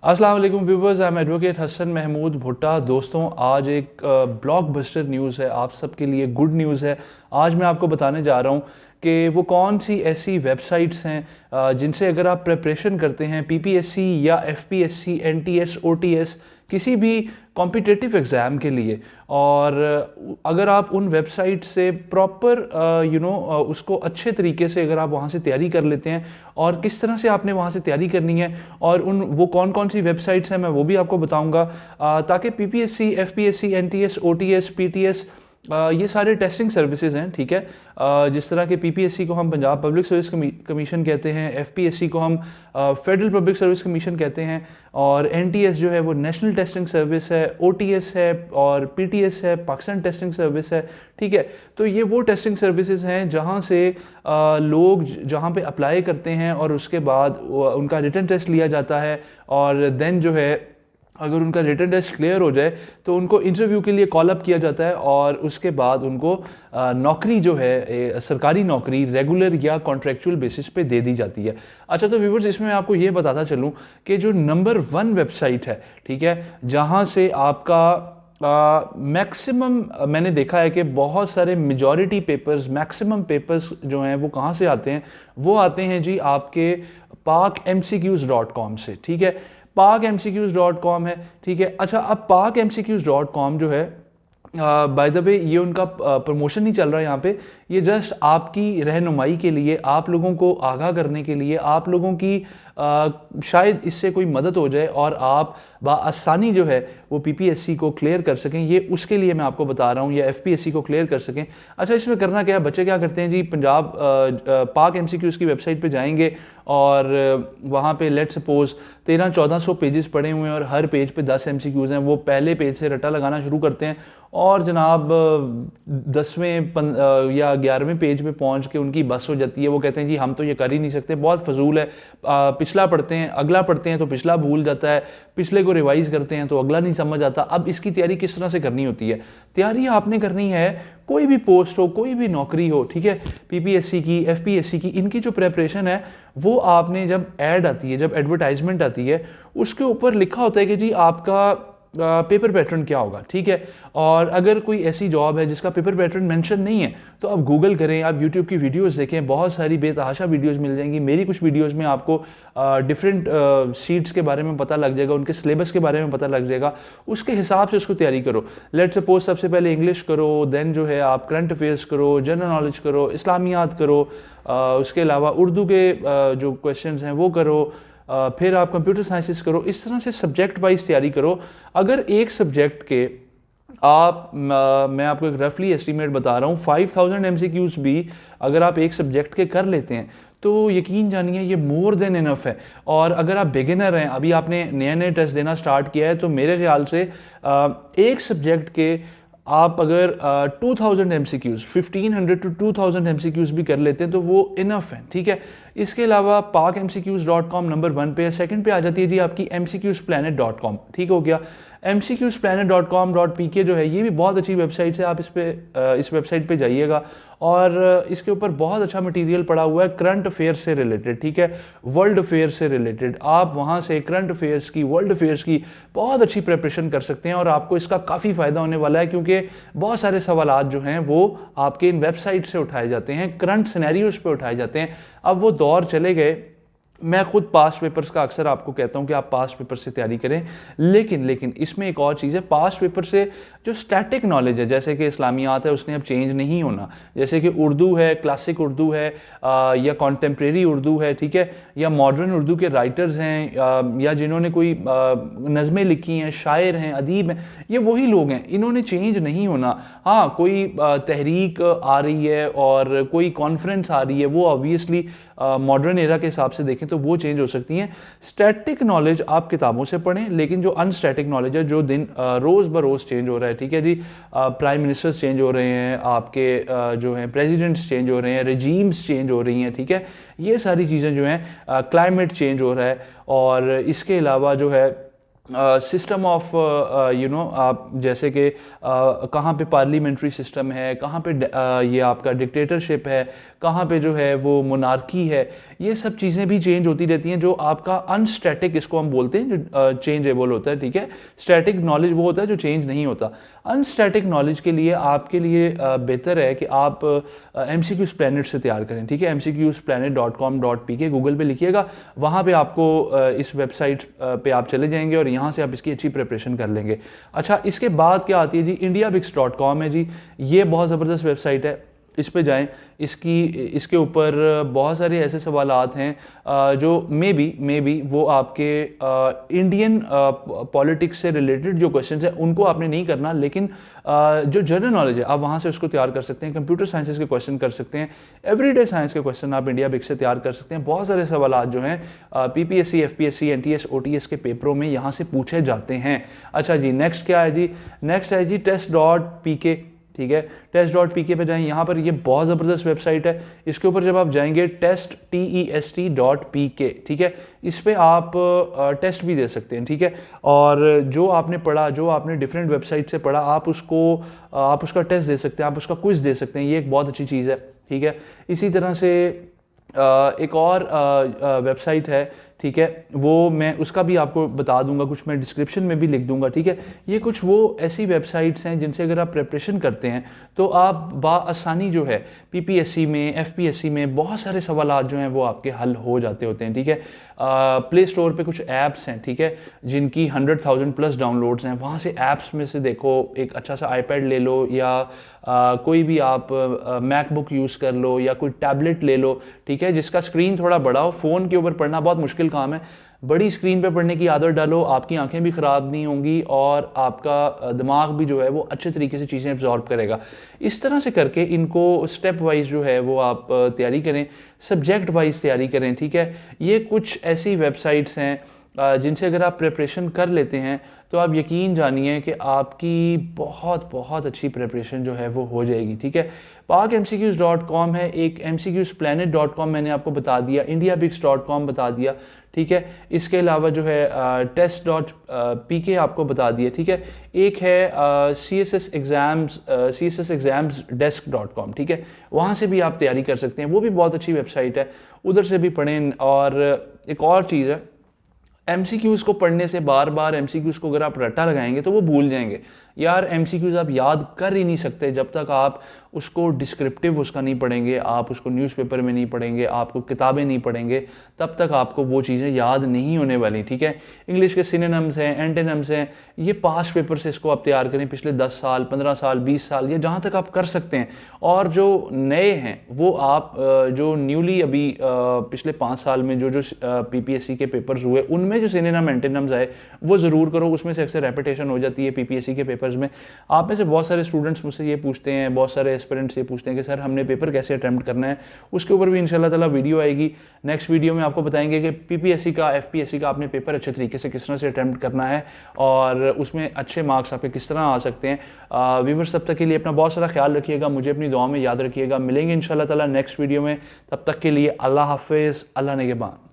अस्सलाम वालेकुम viewers, I am advocate Hasan Mahmood Bhutta. दोस्तों, आज एक ब्लॉकबस्टर न्यूज़ है, आप सबके लिए गुड न्यूज़ है। आज मैं आपको बताने जा रहा हूँ कि वो कौन सी ऐसी वेबसाइट्स हैं जिनसे अगर आप प्रिपरेशन करते हैं पीपीएससी या एफपीएससी, एनटीएस, ओटीएस, किसी भी कॉम्पिटिटिव एग्ज़ाम के लिए, और अगर आप उन वेबसाइट से प्रॉपर उसको अच्छे तरीके से अगर आप वहाँ से तैयारी कर लेते हैं, और किस तरह से आपने वहाँ से तैयारी करनी है और वो कौन कौन सी वेबसाइट्स हैं मैं वो भी आपको बताऊंगा, ताकि PPSC, FPSC, NTS, OTS, PTS, ये सारे टेस्टिंग सर्विसेज हैं। ठीक है, जिस तरह के पीपीएससी को हम पंजाब पब्लिक सर्विस कमीशन कहते हैं, एफपीएससी को हम फेडरल पब्लिक सर्विस कमीशन कहते हैं, और एनटीएस जो है वो नेशनल टेस्टिंग सर्विस है, ओटीएस है, और पीटीएस है, पाकिस्तान टेस्टिंग सर्विस है। ठीक है, तो ये वो टेस्टिंग सर्विसेज हैं जहाँ से लोग जहाँ पे अप्लाई करते हैं और उसके बाद उनका रिटन टेस्ट लिया जाता है, और देन जो है अगर उनका रिटन टेस्ट क्लियर हो जाए तो उनको इंटरव्यू के लिए कॉल अप किया जाता है, और उसके बाद उनको नौकरी जो है सरकारी नौकरी रेगुलर या कॉन्ट्रेक्चुअल बेसिस पे दे दी जाती है। अच्छा, तो व्यूवर्स, इसमें मैं आपको ये बताता चलूँ कि जो नंबर 1 वेबसाइट है, ठीक है, जहाँ से आपका मैक्सिमम मैंने देखा है कि बहुत सारे मेजॉरिटी पेपर्स, मैक्सिमम पेपर्स जो हैं वो कहाँ से आते हैं, वो आते हैं जी आपके pakmcqs.com से। ठीक है, pakmcqs.com है। ठीक है, अच्छा, अब pakmcqs.com जो है, बाय द वे, ये उनका प्रमोशन नहीं चल रहा है यहाँ पे, ये जस्ट आपकी रहनुमाई के लिए, आप लोगों को आगाह करने के लिए, आप लोगों की शायद इससे कोई मदद हो जाए और आप बआसानी जो है वो पीपीएससी को क्लियर कर सकें, ये उसके लिए मैं आपको बता रहा हूँ, या एफपीएससी को क्लियर कर सकें। अच्छा, इसमें करना क्या है, बच्चे क्या करते हैं जी, पंजाब पाक एमसीक्यूज़ की वेबसाइट पे जाएंगे और वहाँ पे लेट सपोज 1300-1400 पेजेस पड़े हुए हैं और हर पेज पे 10 एमसीक्यूज़ हैं। वो पहले पेज से रटा लगाना शुरू करते हैं और जनाब 10वें या 11वें पेज पे पहुंच के उनकी बस हो जाती है। वो कहते हैं जी हम तो ये कर ही नहीं सकते, बहुत फजूल है। पिछला पढ़ते हैं, अगला पढ़ते हैं तो पिछला भूल जाता है, पिछले को रिवाइज करते हैं तो अगला नहीं समझ आता। अब इसकी तैयारी किस तरह से करनी होती है? तैयारी आपने करनी है, कोई भी पोस्ट हो, कोई भी नौकरी हो, ठीक है, पीपीएससी की, एफपीएससी की, इनकी जो प्रेपरेशन है वो आपने, जब ऐड आती है, जब एडवर्टाइजमेंट आती है, उसके ऊपर लिखा होता है कि जी आपका पेपर पैटर्न क्या होगा। ठीक है, और अगर कोई ऐसी जॉब है जिसका पेपर पैटर्न मेंशन नहीं है तो आप गूगल करें, आप यूट्यूब की वीडियोस देखें, बहुत सारी बेतहाशा वीडियोस मिल जाएंगी। मेरी कुछ वीडियोस में आपको डिफरेंट शीट्स के बारे में पता लग जाएगा, उनके सिलेबस के बारे में पता लग जाएगा, उसके हिसाब से उसको तैयारी करो। लेट सपोज सबसे पहले इंग्लिश करो, देन जो है आप करंट अफेयर्स करो, जनरल नॉलेज करो, इस्लामियात करो, उसके अलावा उर्दू के जो क्वेश्चन हैं वो करो, फिर आप कंप्यूटर साइंसेस करो। इस तरह से सब्जेक्ट वाइज तैयारी करो। अगर एक सब्जेक्ट के मैं आपको एक रफली एस्टीमेट बता रहा हूँ, 5000 एमसीक्यूज भी अगर आप एक सब्जेक्ट के कर लेते हैं तो यकीन जानिए ये मोर देन इनफ है। और अगर आप बिगिनर हैं, अभी आपने नए नए टेस्ट देना स्टार्ट किया है, तो मेरे ख्याल से एक सब्जेक्ट के आप अगर 2000 एमसीक्यूज, 1500 to 2000 एमसीक्यूज भी कर लेते हैं तो वो इनफ है। ठीक है, इसके अलावा pakmcqs.com नंबर 1 पे है। सेकंड पे आ जाती है जी आपकी mcqsplanet.com। ठीक हो गया, mcqsplanet.com.pk जो है ये भी बहुत अच्छी वेबसाइट है। आप इस वेबसाइट पे जाइएगा और इसके ऊपर बहुत अच्छा मटेरियल पड़ा हुआ है करंट अफेयर से रिलेटेड। ठीक है, वर्ल्ड अफेयर से रिलेटेड, आप वहाँ से करंट अफेयर्स की, वर्ल्ड अफेयर्स की बहुत अच्छी प्रिपरेशन कर सकते हैं और आपको इसका काफ़ी फ़ायदा होने वाला है, क्योंकि बहुत सारे सवालात जो हैं वो आपके इन वेबसाइट से उठाए जाते हैं, करंट सिनेरियोज पे उठाए जाते हैं। अब वो दौर चले गए। मैं खुद पास्ट पेपर्स का अक्सर आपको कहता हूं कि आप पास्ट पेपर से तैयारी करें, लेकिन इसमें एक और चीज़ है, पास्ट पेपर से जो स्टैटिक नॉलेज है, जैसे कि इस्लामियात है, उसने अब चेंज नहीं होना। जैसे कि उर्दू है, क्लासिक उर्दू है, या कॉन्टेम्प्रेरी उर्दू है, ठीक है, या मॉडर्न उर्दू के राइटर्स हैं, या जिन्होंने कोई नज़में लिखी हैं, शायर हैं, अदीब हैं, ये वही लोग हैं, इन्होंने चेंज नहीं होना। हाँ, कोई तहरीक आ रही है और कोई कॉन्फ्रेंस आ रही है, वो ऑब्वियसली मॉडर्न एरा के हिसाब से देखें तो वो चेंज हो सकती हैं। स्टैटिक नॉलेज आप किताबों से पढ़ें, लेकिन जो अनस्टैटिक नॉलेज है, जो दिन रोज़ बरोज़ चेंज हो रहा है, ठीक है जी, प्राइम मिनिस्टर्स चेंज हो रहे हैं, आपके जो हैं प्रेसिडेंट्स चेंज हो रहे हैं, रेजीम्स चेंज हो रही हैं, ठीक है, ये सारी चीज़ें जो हैं, क्लाइमेट चेंज हो रहा है, और इसके अलावा जो है सिस्टम ऑफ आप जैसे कि कहाँ पे पार्लियामेंट्री सिस्टम है, कहाँ पे ये आपका डिक्टेटरशिप है, कहाँ पे जो है वो मोनार्की है, ये सब चीज़ें भी चेंज होती रहती हैं। जो आपका अनस्टैटिक, इसको हम बोलते हैं, जो चेंजेबल होता है, ठीक है। स्टैटिक नॉलेज वो होता है जो चेंज नहीं होता। अनस्टैटिक नॉलेज के लिए आपके लिए बेहतर है कि आप MCQs प्लैनेट से तैयार करें, ठीक है। mcqsplanet.com.pk गूगल पे लिखिएगा, वहाँ पे आपको इस वेबसाइट पे आप चले जाएंगे और यहाँ से आप इसकी अच्छी प्रिपरेशन कर लेंगे। अच्छा, इसके बाद क्या आती है जी, indiabix.com है जी। ये बहुत ज़बरदस्त वेबसाइट है, इस पे जाएं। इसके ऊपर बहुत सारे ऐसे सवालात हैं जो मे बी वो आपके इंडियन पॉलिटिक्स से रिलेटेड जो क्वेश्चंस हैं उनको आपने नहीं करना, लेकिन जो जनरल नॉलेज है आप वहाँ से उसको तैयार कर सकते हैं। कंप्यूटर साइंसेस के क्वेश्चन कर सकते हैं, एवरीडे साइंस के क्वेश्चन आप इंडिया बिग से तैयार कर सकते हैं। बहुत सारे सवालात जो हैं PPSC, FPSC, NTS, OTS के पेपरों में यहाँ से पूछे जाते हैं। अच्छा जी, नेक्स्ट क्या है जी, नेक्स्ट है जी test.pk, ठीक है। test.pk पे जाएं, यहाँ पर ये बहुत ज़बरदस्त वेबसाइट है। इसके ऊपर जब आप जाएंगे test.pk, ठीक है, इस पे आप टेस्ट भी दे सकते हैं, ठीक है। और जो आपने पढ़ा, जो आपने डिफरेंट वेबसाइट से पढ़ा, आप उसका टेस्ट दे सकते हैं, आप उसका क्विज दे सकते हैं। ये एक बहुत अच्छी चीज़ है, ठीक है। इसी तरह से एक और वेबसाइट है, ठीक है, वो मैं उसका भी आपको बता दूंगा, कुछ मैं डिस्क्रिप्शन में भी लिख दूंगा, ठीक है। ये कुछ वो ऐसी वेबसाइट्स हैं जिनसे अगर आप प्रिपरेशन करते हैं तो आप बाआसानी जो है PPSC में, FPSC में बहुत सारे सवालात जो हैं वो आपके हल हो जाते होते हैं, ठीक है। प्ले स्टोर पे कुछ ऐप्स हैं, ठीक है, जिनकी 100,000+ डाउनलोड्स हैं। वहाँ से ऐप्स में से देखो, एक अच्छा सा iPad ले लो, या कोई भी आप मैकबुक यूज़ कर लो, या कोई टैबलेट ले लो, ठीक है, जिसका स्क्रीन थोड़ा बड़ा हो। फ़ोन के ऊपर पढ़ना बहुत मुश्किल काम है, बड़ी स्क्रीन पे पढ़ने की आदत डालो, आपकी आंखें भी ख़राब नहीं होंगी और आपका दिमाग भी जो है वो अच्छे तरीके से चीज़ें एब्जॉर्ब करेगा। इस तरह से करके इनको स्टेप वाइज जो है वो आप तैयारी करें, सब्जेक्ट वाइज तैयारी करें, ठीक है। ये कुछ ऐसी वेबसाइट्स हैं जिनसे अगर आप प्रिपरेशन कर लेते हैं तो आप यकीन जानिए कि आपकी बहुत बहुत अच्छी प्रिपरेशन जो है वो हो जाएगी, ठीक है। pakmcqs.com है एक, mcqsplanet.com मैंने आपको बता दिया, indiabix.com बता दिया, ठीक है। इसके अलावा जो है test.pk आपको बता दिया, ठीक है। एक है csexamsdesk.com, ठीक है, वहाँ से भी आप तैयारी कर सकते हैं, वो भी बहुत अच्छी वेबसाइट है, उधर से भी पढ़ें। और एक और चीज़ है, MCQs को पढ़ने से, बार बार MCQs को अगर आप रट्टा लगाएंगे तो वो भूल जाएंगे यार। MCQs आप याद कर ही नहीं सकते जब तक आप उसको डिस्क्रिप्टिव उसका नहीं पढ़ेंगे, आप उसको न्यूज़पेपर में नहीं पढ़ेंगे, आपको किताबें नहीं पढ़ेंगे, तब तक आपको वो चीज़ें याद नहीं होने वाली, ठीक है। इंग्लिश के सिनोनिम्स हैं, एंटोनिम्स हैं, ये पास्ट पेपर से इसको आप तैयार करें, पिछले 10 साल, 15 साल, 20 साल, या जहाँ तक आप कर सकते हैं। और जो नए हैं वो आप जो न्यूली अभी पिछले 5 साल में जो PPSC के पेपर्स हुए उनमें जो सिनोनिम एंटोनिम्स आए वो ज़रूर करो, उसमें से अक्सर रेपिटेशन हो जाती है PPSC के पेपर्स में। आप में से बहुत सारे स्टूडेंट्स मुझसे ये पूछते हैं, बहुत सारे एस्पिरेंट्स ये पूछते हैं कि सर हमने पेपर कैसे अटैम्प्ट करना है। उसके ऊपर भी इंशाल्लाह ताला वीडियो आएगी। नेक्स्ट वीडियो में आपको बताएंगे कि PPSC का, FPSC का आपने पेपर अच्छे तरीके से किस तरह से अटैम्प्ट करना है और उसमें अच्छे मार्क्स आपके किस तरह आ सकते हैं। व्यूअर्स, तब तक के लिए अपना बहुत सारा ख्याल रखिएगा, मुझे अपनी दुआ में याद रखिएगा। मिलेंगे इंशाल्लाह ताला नेक्स्ट वीडियो में, तब तक के लिए अल्लाह हाफिज़, अल्लाह निगहबान।